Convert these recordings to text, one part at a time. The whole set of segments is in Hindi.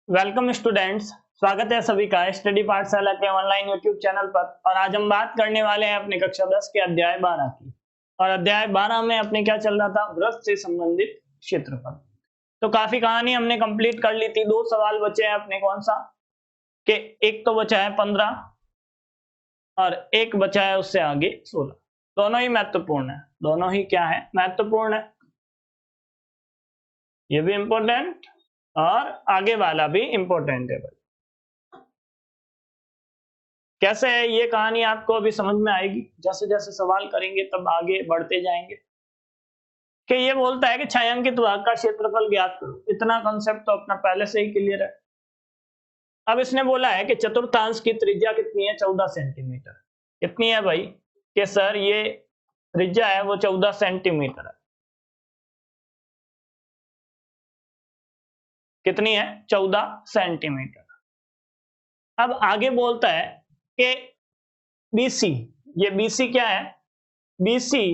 वेलकम स्टूडेंट्स, स्वागत है सभी का स्टडी पाठशाला के ऑनलाइन यूट्यूब चैनल पर। और आज हम बात करने वाले हैं अपने कक्षा 10 के अध्याय 12 की। और अध्याय 12 में अपने क्या चल रहा था, वृत्त से संबंधित क्षेत्रफल। तो काफी कहानी हमने कंप्लीट कर ली थी। 2 सवाल बचे हैं अपने, कौन सा कि एक तो बचा है 15 और एक बचा है उससे आगे 16। दोनों ही महत्वपूर्ण है, दोनों ही क्या है, महत्वपूर्ण है। ये भी इंपॉर्टेंट और आगे वाला भी इंपॉर्टेंट है भाई। कैसे है ये कहानी आपको अभी समझ में आएगी, जैसे जैसे सवाल करेंगे तब आगे बढ़ते जाएंगे। कि ये बोलता है कि छायांकित भाग का क्षेत्रफल ज्ञात करो। इतना कॉन्सेप्ट तो अपना पहले से ही क्लियर है। अब इसने बोला है कि चतुर्थांश की त्रिज्या कितनी है, 14 सेंटीमीटर। कितनी है भाई? कि सर ये त्रिज्या है वो 14 सेंटीमीटर है। कितनी है? 14 सेंटीमीटर। अब आगे बोलता है कि बीसी, ये बीसी क्या है, बीसी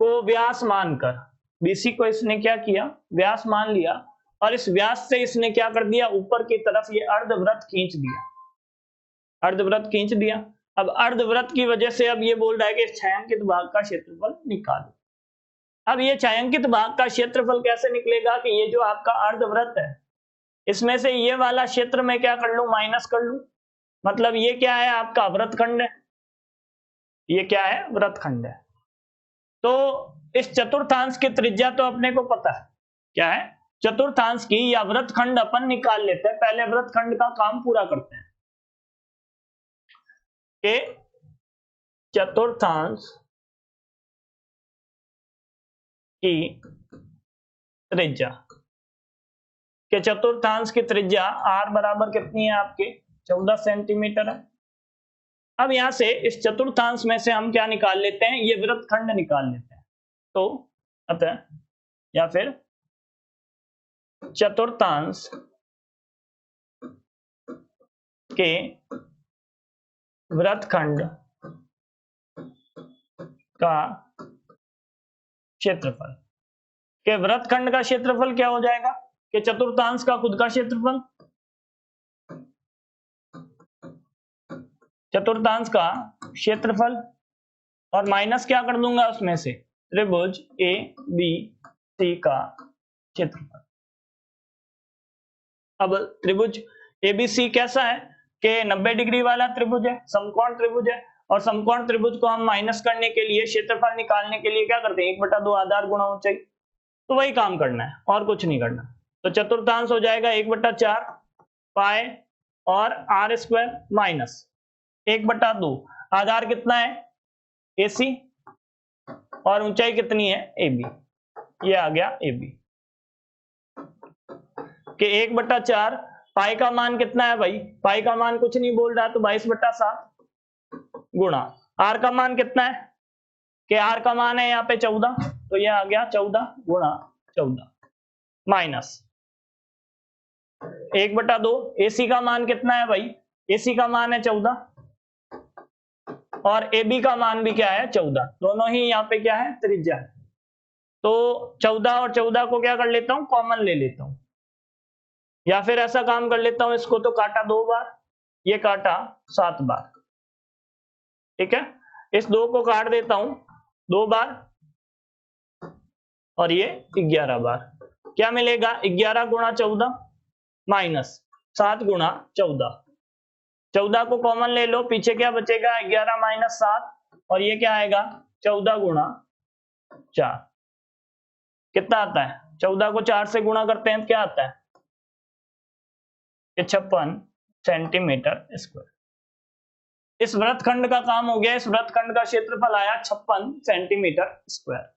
को व्यास मानकर, बीसी को इसने क्या किया, व्यास मान लिया। और इस व्यास से इसने क्या कर दिया, ऊपर की तरफ ये अर्धवृत्त खींच दिया, अर्धवृत्त खींच दिया। अब अर्धवृत्त की वजह से अब ये बोल रहा है कि छायांकित भाग का क्षेत्रफल निकालो। अब ये छायांकित भाग का क्षेत्रफल कैसे निकलेगा कि ये जो आपका अर्धवृत्त है इसमें से ये वाला क्षेत्र में क्या कर लूं, माइनस कर लूं। मतलब ये क्या है, आपका वृत्तखंड है। ये क्या है, वृत्तखंड है। तो इस चतुर्थांश की त्रिज्या तो अपने को पता है क्या है, चतुर्थांश की या वृत्तखंड अपन निकाल लेते हैं। पहले वृत्तखंड का काम पूरा करते हैं कि चतुर्थांश की त्रिज्या, के चतुर्थांश की त्रिज्या r बराबर कितनी है आपके, 14 सेंटीमीटर है। अब यहां से इस चतुर्थांश में से हम क्या निकाल लेते हैं, ये वृत्तखंड निकाल लेते हैं। तो अतः या फिर चतुर्थांश के वृत्तखंड का क्षेत्रफल, के वृत्तखंड का क्षेत्रफल क्या हो जाएगा कि चतुर्थांश का खुद का क्षेत्रफल, चतुर्थांश का क्षेत्रफल और माइनस क्या कर दूंगा उसमें से, त्रिभुज ए बी सी का क्षेत्रफल। अब त्रिभुज एबीसी कैसा है कि 90 डिग्री वाला त्रिभुज है, समकोण त्रिभुज है। और समकोण त्रिभुज को हम माइनस करने के लिए, क्षेत्रफल निकालने के लिए क्या करते हैं, 1/2 आधार गुणा ऊंचाई। तो वही काम करना है और कुछ नहीं करना। तो चतुर्थांश हो जाएगा 1/4 पाई और आर स्क्वायर माइनस 1/2। आधार कितना है, एसी, और ऊंचाई कितनी है, एबी। ये आ गया एबी कि 1/4 पाई का मान कितना है भाई, पाई का मान कुछ नहीं बोल रहा तो 22/7 गुणा आर का मान कितना है कि आर का मान है यहाँ पे 14, तो ये आ गया 14 गुणा 14 माइनस 1/2। एसी का मान कितना है भाई, एसी का मान है 14 और एबी का मान भी क्या है, 14। दोनों ही यहाँ पे क्या है, त्रिज्या है। तो 14 और 14 को क्या कर लेता हूं, कॉमन ले लेता हूं। या फिर ऐसा काम कर लेता हूं, इसको तो काटा 2 बार, ये काटा 7 बार। ठीक है, इस 2 को काट देता हूं 2 बार और ये 11 बार। क्या मिलेगा, 11 गुणा 14 माइनस 7 गुणा 14। 14 को कॉमन ले लो, पीछे क्या बचेगा, 11 माइनस 7, और ये क्या आएगा 14 गुणा 4। कितना आता है, 14 को 4 से गुणा करते हैं तो क्या आता है, 56 सेंटीमीटर स्क्वायर। इस वृत्तखंड का काम हो गया, इस वृत्तखंड का क्षेत्रफल आया 56 सेंटीमीटर स्क्वायर।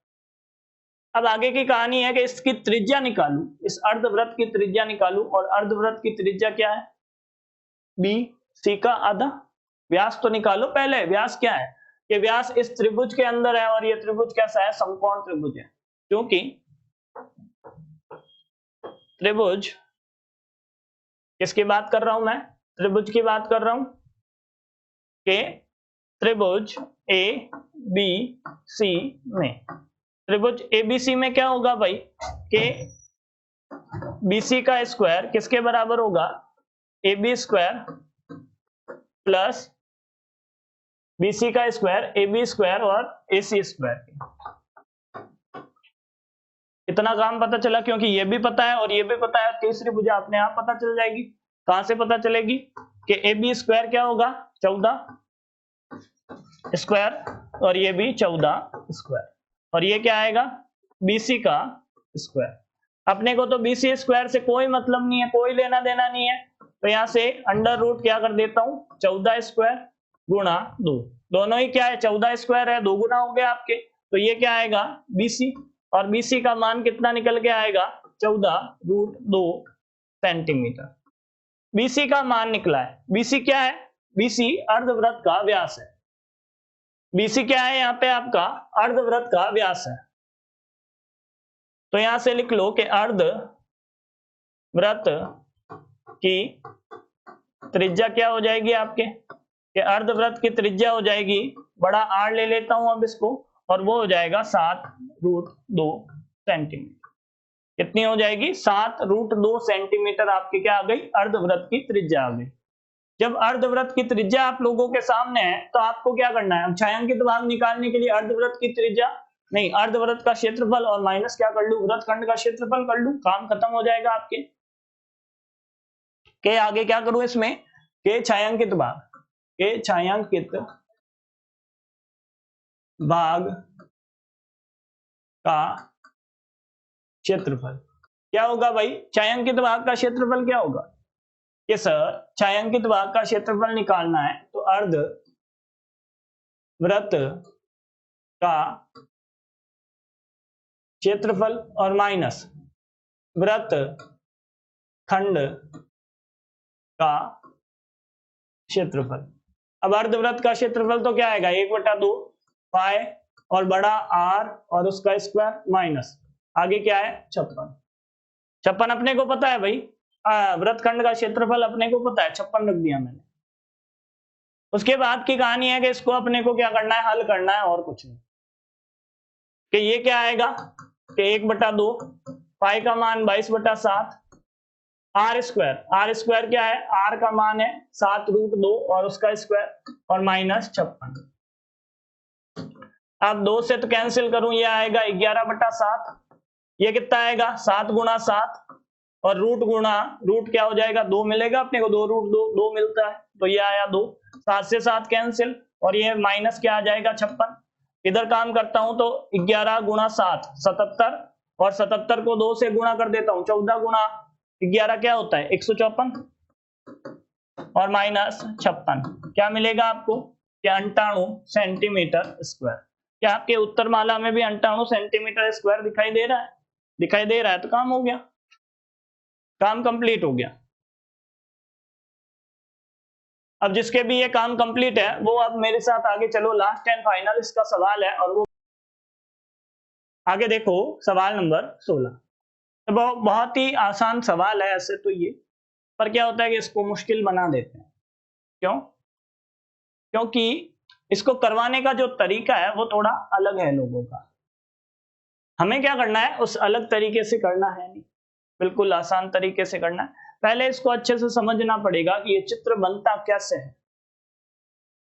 अब आगे की कहानी है कि इसकी त्रिज्या निकालू, इस अर्धवृत्त की त्रिज्या निकालू। और अर्धवृत्त की त्रिज्या क्या है, बी सी का आधा। व्यास तो निकालो पहले, व्यास क्या है कि व्यास इस त्रिभुज के अंदर है और ये त्रिभुज कैसा है, समकोण त्रिभुज है। क्योंकि त्रिभुज, किसकी बात कर रहा हूं मैं, त्रिभुज की बात कर रहा हूं कि त्रिभुज ए बी सी में, त्रिभुज एबीसी में क्या होगा भाई कि BC का स्क्वायर किसके बराबर होगा, AB स्क्वायर प्लस BC का स्क्वायर AB स्क्वायर और AC स्क्वायर। इतना काम पता चला, क्योंकि ये भी पता है और ये भी पता है, तीसरी भुजा अपने आप पता चल जाएगी। कहां से पता चलेगी कि AB स्क्वायर क्या होगा 14 स्क्वायर और ये भी 14 स्क्वायर, और ये क्या आएगा BC का स्क्वायर। अपने को तो BC स्क्वायर से कोई मतलब नहीं है, कोई लेना देना नहीं है, तो यहां से अंडर रूट क्या कर देता हूं 14 स्क्वायर गुणा 2, दोनों ही क्या है 14 स्क्वायर है, 2 गुना हो गया आपके, तो ये क्या आएगा BC, और BC का मान कितना निकल के आएगा 14√2 सेंटीमीटर। BC का मान निकला है। BC क्या है, BC अर्धवृत्त का व्यास है। BC क्या है यहाँ पे आपका अर्धवृत्त का व्यास है, तो यहां से लिख लो कि अर्धवृत्त की त्रिज्या क्या हो जाएगी आपके, कि अर्धवृत्त की त्रिज्या हो जाएगी, बड़ा R ले लेता हूं अब इसको, और वो हो जाएगा 7√2 सेंटीमीटर। कितनी हो जाएगी 7√2 सेंटीमीटर आपकी क्या आ गई, अर्धवृत्त की त्रिज्या आ गई। जब अर्धवृत्त की त्रिज्या आप लोगों के सामने है तो आपको क्या करना है, अब छायांकित भाग निकालने के लिए अर्धवृत्त की त्रिज्या नहीं, अर्धवृत्त का क्षेत्रफल और माइनस क्या कर लूं, वृत्तखंड का क्षेत्रफल कर लूं, काम खत्म हो जाएगा आपके। के आगे क्या करूं इसमें, के छायांकित भाग, के छायांकित भाग का क्षेत्रफल क्या होगा भाई, छायांकित भाग का क्षेत्रफल क्या होगा, कि सर छायांकित भाग का क्षेत्रफल निकालना है तो अर्धवृत्त का क्षेत्रफल और माइनस वृत्तखंड का क्षेत्रफल। अब अर्धवृत्त का क्षेत्रफल तो क्या आएगा 1/2 पाई और बड़ा R और उसका स्क्वायर माइनस आगे क्या है 56 अपने को पता है भाई, वृत्तखंड का क्षेत्रफल अपने को पता है 56 रख दिया मैंने। उसके बाद की कहानी है कि इसको अपने को क्या करना है, हल करना है और कुछ नहीं, कि ये क्या आएगा कि 1/2 पाई का मान 22/7 R स्क्वायर क्या है, R का मान है 7√2 और उसका स्क्वायर और माइनस 56। अब 2 से तो कैंसिल करूं, ये आएगा 11/7, ये कितना आएगा 7 गुणा 7 और रूट क्या हो जाएगा 2 मिलेगा अपने को, 2√2 मिलता है, तो ये आया 2, 7 से 7 कैंसिल और ये माइनस क्या आ जाएगा 56। इधर काम करता हूं तो 11 गुणा 7 77 और 77 को 2 से गुणा कर देता हूं, 14 गुणा 11 क्या होता है 154 और माइनस 56 क्या मिलेगा आपको, क्या 98 सेंटीमीटर स्क्वायर। क्या आपके उत्तरमाला में भी 98 सेंटीमीटर स्क्वायर दिखाई दे रहा है, दिखाई दे रहा है, तो काम हो गया, काम कंप्लीट हो गया। अब जिसके भी ये काम कंप्लीट है वो अब मेरे साथ आगे चलो, लास्ट एंड फाइनल इसका सवाल है, और वो आगे देखो सवाल नंबर 16। तो बहुत ही आसान सवाल है ऐसे तो ये, पर क्या होता है कि इसको मुश्किल बना देते हैं। क्यों, क्योंकि इसको करवाने का जो तरीका है वो थोड़ा अलग है लोगों का। हमें क्या करना है, उस अलग तरीके से करना है नहीं, बिल्कुल आसान तरीके से करना है। पहले इसको अच्छे से समझना पड़ेगा कि ये चित्र बनता कैसे है,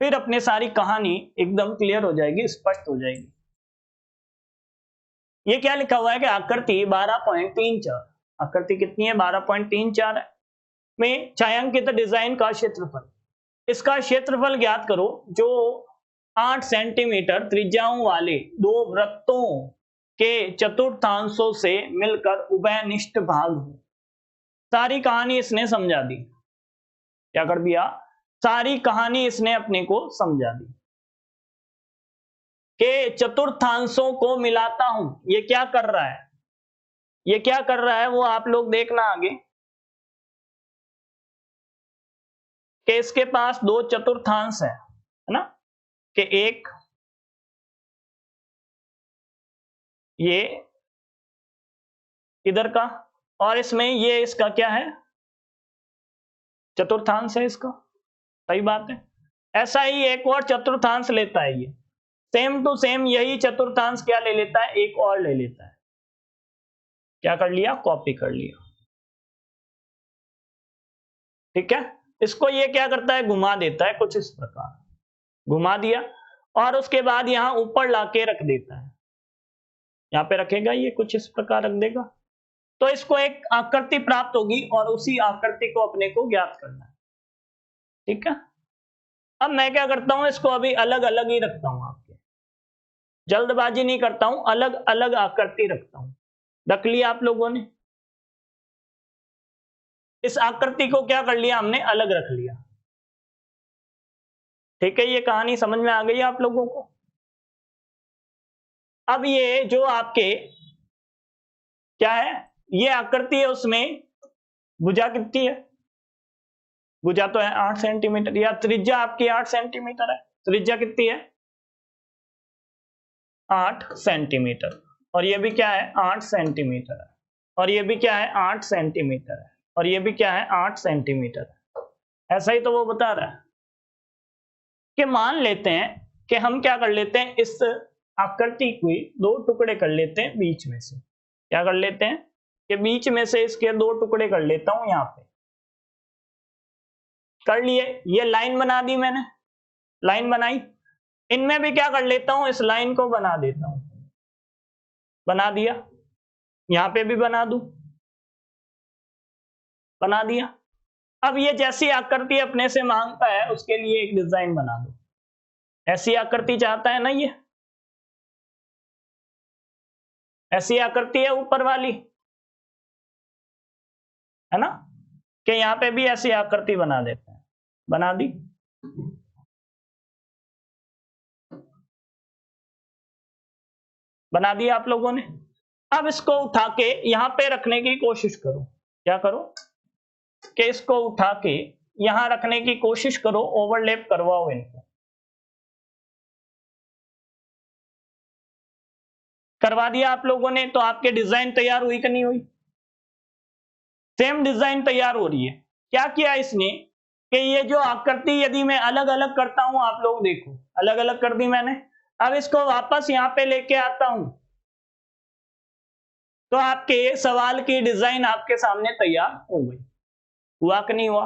फिर अपनी सारी कहानी एकदम क्लियर हो जाएगी, स्पष्ट हो जाएगी। ये क्या लिखा हुआ है कि आकृति 12.34, आकृति कितनी है 12.34 है, में छायांकित डिजाइन का क्षेत्रफल, इसका क्षेत्रफल ज्ञात करो जो 8 सेंटीमीटर त्रिज्याओं वाले 2 वृत्तों के चतुर्थांशों से मिलकर उभयनिष्ठ भाग हो। सारी कहानी इसने समझा दी, क्या कर दिया, सारी कहानी इसने अपने को समझा दी कि चतुर्थांशों को मिलाता हूं। ये क्या कर रहा है, ये क्या कर रहा है वो आप लोग देखना आगे, कि इसके पास 2 चतुर्थांश है ना, कि एक ये इधर का और इसमें ये इसका क्या है चतुर्थांश है इसका, सही बात है। ऐसा ही एक और चतुर्थांश लेता है, ये सेम टू सेम यही चतुर्थांश क्या ले लेता है, एक और ले लेता है, क्या कर लिया, कॉपी कर लिया। ठीक है, इसको ये क्या करता है, घुमा देता है कुछ इस प्रकार, घुमा दिया और उसके बाद यहां ऊपर लाके रख देता है, यहां पे रखेगा, ये कुछ इस प्रकार रख देगा, तो इसको एक आकृति प्राप्त होगी और उसी आकृति को अपने को ज्ञात करना है। ठीक है, अब मैं क्या करता हूं, इसको अभी अलग अलग ही रखता हूं, आपके जल्दबाजी नहीं करता हूं, अलग अलग आकृति रखता हूं। रख लिया आप लोगों ने, इस आकृति को क्या कर लिया हमने, अलग रख लिया। ठीक है, ये कहानी समझ में आ गई आप लोगों को। अब ये जो आपके क्या है, ये आकृति है, उसमें भुजा कितनी है, भुजा तो है 8 सेंटीमीटर, या त्रिज्या आपकी 8 सेंटीमीटर है, त्रिज्या कितनी है 8 सेंटीमीटर, और ये भी क्या है 8 सेंटीमीटर है, और ये भी क्या है 8 सेंटीमीटर है, और ये भी क्या है 8 सेंटीमीटर है। ऐसा ही तो वो बता रहा है कि मान लेते हैं कि हम क्या कर लेते हैं, इस आकृति को दो टुकड़े कर लेते हैं बीच में से, क्या कर लेते हैं कि बीच में से इसके दो टुकड़े कर लेता हूं, यहां पे कर लिए, ये लाइन बना दी मैंने, लाइन बनाई, इनमें भी क्या कर लेता हूं, इस लाइन को बना देता हूं, बना दिया, यहां पे भी बना दूं, बना दिया। अब ये जैसी आकृति अपने से मांगता है उसके लिए एक डिजाइन बना दो, ऐसी आकृति चाहता है ना, ये ऐसी आकृति है ऊपर वाली, है ना, कि यहां पे भी ऐसी आकृति बना देते हैं, बना दी, बना दिया आप लोगों ने। अब इसको उठा के यहां पे रखने की कोशिश करो, क्या करो कि इसको उठा के यहां रखने की कोशिश करो, ओवरलैप करवाओ इनको, करवा दिया आप लोगों ने, तो आपके डिजाइन तैयार हुई कि नहीं हुई, सेम डिजाइन तैयार हो रही है। क्या किया इसने कि ये जो आकृति यदि मैं अलग अलग करता हूं, आप लोग देखो अलग अलग कर दी मैंने, अब इसको वापस यहां पे लेके आता हूं, तो आपके सवाल की डिजाइन आपके सामने तैयार हो गई, हुआ कि नहीं हुआ।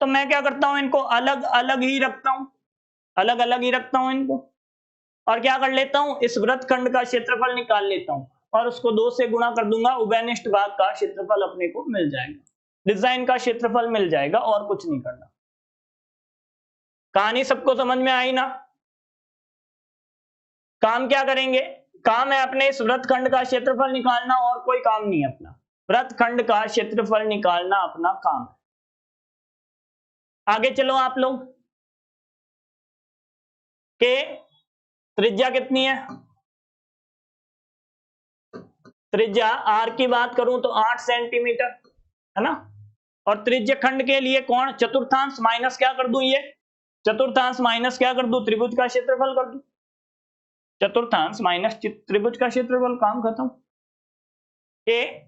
तो मैं क्या करता हूं, इनको अलग अलग ही रखता हूं, अलग अलग ही रखता हूं इनको, और क्या कर लेता हूं, इस वृत्तखंड का क्षेत्रफल निकाल लेता हूं और उसको 2 से गुणा कर दूंगा, उभयनिष्ठ भाग का क्षेत्रफल अपने को मिल जाएगा, डिजाइन का क्षेत्रफल मिल जाएगा, और कुछ नहीं करना। कहानी सबको समझ में आई ना। काम क्या करेंगे, काम है अपने इस वृत्तखंड का क्षेत्रफल निकालना, और कोई काम नहीं है अपना, वृत्तखंड का क्षेत्रफल निकालना अपना काम है। आगे चलो आप लोग, के त्रिज्या कितनी है, त्रिज्या आर की बात करूं तो 8 सेंटीमीटर है ना, और त्रिज्य खंड के लिए कोण चतुर्थांश माइनस क्या कर दूं, ये चतुर्थांश माइनस क्या कर दूं, त्रिभुज का क्षेत्रफल कर दूं, चतुर्थांश माइनस त्रिभुज का क्षेत्रफल, काम खत्म। ए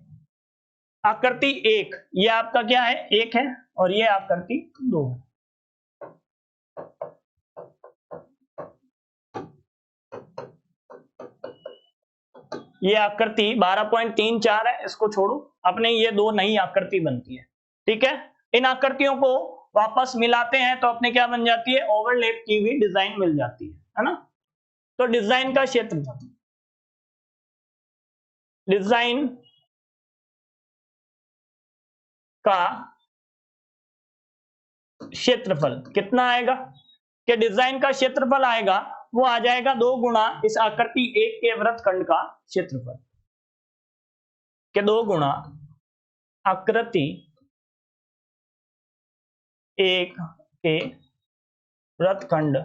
आकृति 1, ये आपका क्या है 1 है, और ये आकृति 2 है। ये आकृति 12.34 है, इसको छोड़ो, अपने ये दो नई आकृति बनती है। ठीक है, इन आकृतियों को वापस मिलाते हैं तो अपने क्या बन जाती है, ओवरलैप की हुई डिजाइन मिल जाती है ना। तो डिजाइन का क्षेत्रफल, डिजाइन का क्षेत्रफल कितना आएगा, कि डिजाइन का क्षेत्रफल आएगा वो आ जाएगा 2 गुणा इस आकृति 1 के वृत्तखंड का क्षेत्रफल, के 2 गुणा आकृति 1 के वृत्तखंड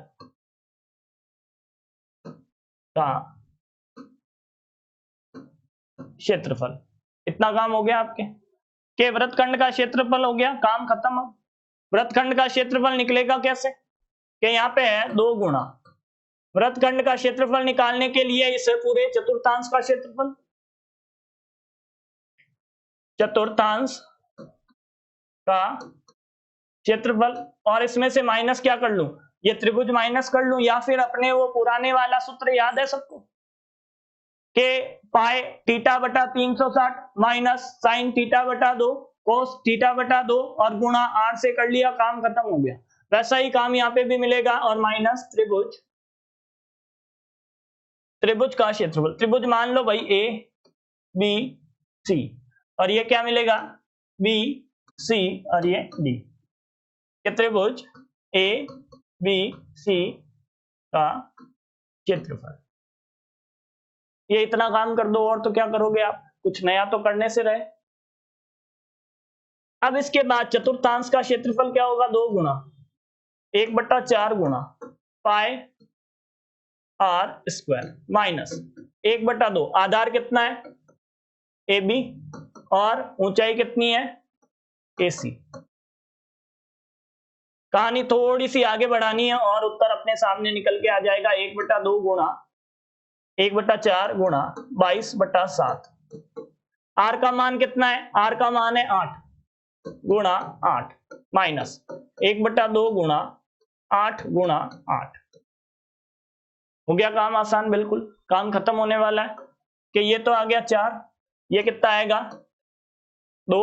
का क्षेत्रफल। इतना काम हो गया आपके, के वृत्तखंड का क्षेत्रफल हो गया, काम खत्म। अब वृत्तखंड का क्षेत्रफल निकलेगा कैसे, कि यहाँ पे है 2 गुणा वृत्तखंड का क्षेत्रफल निकालने के लिए इस पूरे चतुर्थांश का क्षेत्रफल, चतुर्थांश का क्षेत्रफल, और इसमें से माइनस क्या कर लूं, ये त्रिभुज माइनस कर लूं, या फिर अपने वो पुराने वाला सूत्र याद है सबको, के पाई थीटा बटा 360 माइनस साइन थीटा बटा 2 cos थीटा बटा 2 और गुणा r से कर लिया, काम खत्म हो गया। वैसा ही काम यहाँ पे भी मिलेगा और माइनस त्रिभुज का क्षेत्रफल, त्रिभुज मान लो भाई ए बी सी, और ये क्या मिलेगा बी सी और ये डी, त्रिभुज ए बी सी का क्षेत्रफल। ये इतना काम कर दो और तो क्या करोगे आप, कुछ नया तो करने से रहे। अब इसके बाद चतुर्थांश का क्षेत्रफल क्या होगा, 2 गुणा 1/4 गुणा पाई आर स्क्वायर माइनस 1/2, आधार कितना है ए बी और ऊंचाई कितनी है ए सी। कहानी थोड़ी सी आगे बढ़ानी है और उत्तर अपने सामने निकल के आ जाएगा 1/2 गुणा 1/4 गुणा 22/7। आर का मान कितना है, आर का मान है 8 गुणा 8 माइनस 1/2 गुणा 8 गुणा 8। हो गया काम आसान, बिल्कुल काम खत्म होने वाला है कि ये तो आ गया 4, ये कितना आएगा 2,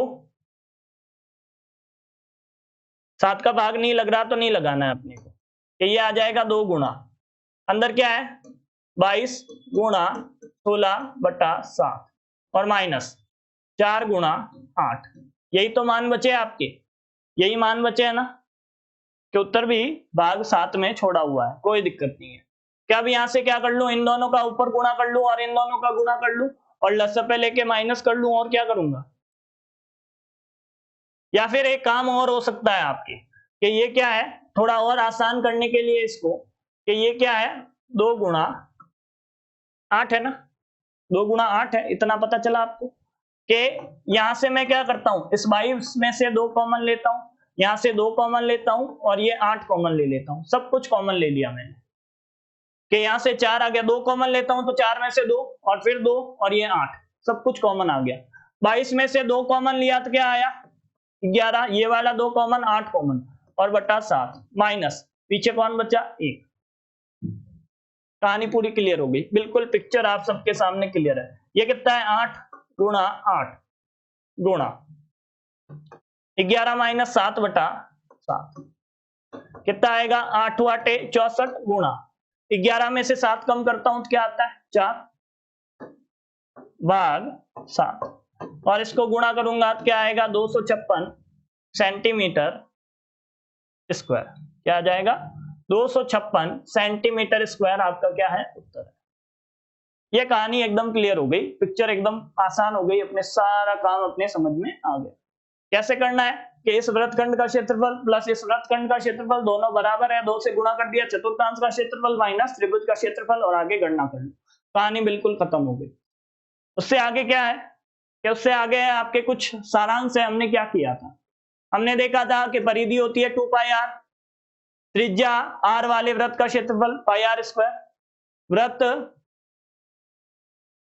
7 का भाग नहीं लग रहा तो नहीं लगाना है अपने को, कि ये आ जाएगा 2 गुणा अंदर क्या है 22 गुणा 16/7 और माइनस 4 गुणा 8। यही तो मान बचे आपके, यही मान बचे है ना, कि उत्तर भी भाग 7 में छोड़ा हुआ है, कोई दिक्कत नहीं है। क्या अब यहां से क्या कर लूं, इन दोनों का ऊपर गुणा कर लूं और इन दोनों का गुणा कर लूं और लसपे लेके माइनस कर लूं, और क्या करूंगा। या फिर एक काम और हो सकता है आपके कि ये क्या है, थोड़ा और आसान करने के लिए इसको, कि ये क्या है 2 गुणा 8 है ना, 2 गुणा 8 है, इतना पता चला आपको। कि यहां से मैं क्या करता हूं, इस 22 में से 2 कॉमन लेता हूं, यहां से 2 कॉमन लेता हूं और ये 8 कॉमन ले लेता हूं, सब कुछ कॉमन ले लिया मैंने। कि यहां से 4 आ गया, 2 कॉमन लेता हूं तो 4 में से 2 और फिर 2 और ये 8, सब कुछ कॉमन आ गया। 22 में से 2 कॉमन लिया तो क्या आया 11, ये वाला 2 कॉमन 8 कॉमन और बटा 7 माइनस पीछे कौन बचा 1। कहानी पूरी क्लियर हो गई, बिल्कुल पिक्चर आप सबके सामने क्लियर है। ये कितना है 8 गुणा 8 गुणा 11 माइनस 7/7 कितना आएगा 8 8 64 गुणा 11 में से 7 कम करता हूं तो क्या आता है 4 भाग 7 और इसको गुणा करूंगा तो क्या आएगा 256 सेंटीमीटर स्क्वायर। क्या आ जाएगा 256 सेंटीमीटर स्क्वायर आपका क्या है उत्तर है। ये कहानी एकदम क्लियर हो गई, पिक्चर एकदम आसान हो गई, अपने सारा काम अपने समझ में आ गया। कैसे करना है कि इस वृत्तखंड का क्षेत्रफल प्लस इस वृत्तखंड का क्षेत्रफल दोनों बराबर है, 2 से गुणा कर दिया, चतुर्थांश का क्षेत्रफल माइनस त्रिभुज का क्षेत्रफल और आगे गणना कर लो, कहानी बिल्कुल खत्म हो गई। उससे आगे क्या है कि उससे आगे है आपके कुछ सारांश है। हमने क्या किया था, हमने देखा था कि परिधि होती है 2πr, त्रिज्या r वाले वृत्त का क्षेत्रफल πr², वृत्त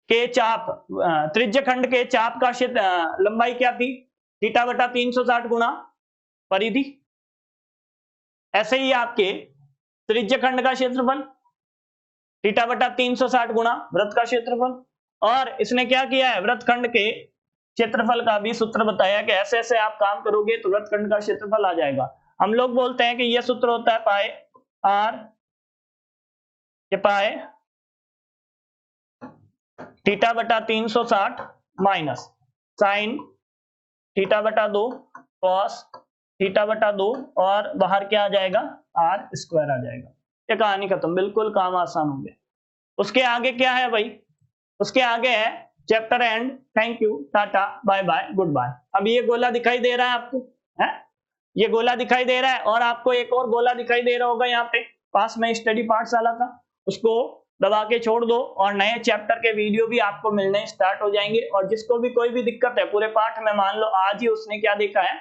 के चाप त्रिज्य खंड के चाप का लंबाई क्या थी θ/360 गुणा परिधि। ऐसे ही आपके त्रिज्य खंड का क्षेत्रफल θ/360 गुणा वृत्त का क्षेत्रफल। और इसने क्या किया है वृत्तखंड के क्षेत्रफल का भी सूत्र बताया कि ऐसे ऐसे आप काम करोगे तो वृत्तखंड का क्षेत्रफल आ जाएगा। हम लोग बोलते हैं कि यह सूत्र होता है पाई आर के पाई θ/360 माइनस साइन θ/2 कॉस θ/2 और बाहर क्या आ जाएगा r² आ जाएगा। ये कहानी खत्म, बिल्कुल काम आसान हो गया। उसके आगे क्या है भाई, उसके आगे है chapter end. Thank you, tata, bye bye, good bye. अब ये गोला दिखाई दे रहा है आपको, है ये गोला दिखाई दे रहा है और आपको एक और गोला दिखाई दे रहा होगा यहाँ पे पास में स्टडी पाठशाला का, उसको दबा के छोड़ दो और नए चैप्टर के वीडियो भी आपको मिलने स्टार्ट हो जाएंगे। और जिसको भी कोई भी दिक्कत है पूरे पाठ में, मान लो आज ही उसने क्या देखा है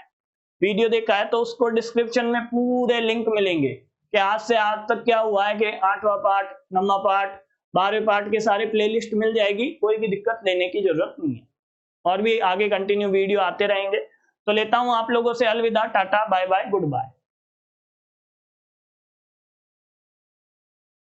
वीडियो देखा है, तो उसको डिस्क्रिप्शन में पूरे लिंक मिलेंगे कि आज से आज तक क्या हुआ है, कि 8वां पाठ 9वां पाठ 12वें पाठ के सारे प्लेलिस्ट मिल जाएगी, कोई भी दिक्कत लेने की जरूरत नहीं है। और भी आगे कंटिन्यू वीडियो आते रहेंगे। तो लेता हूं आप लोगों से अलविदा, tata, bye bye, good bye.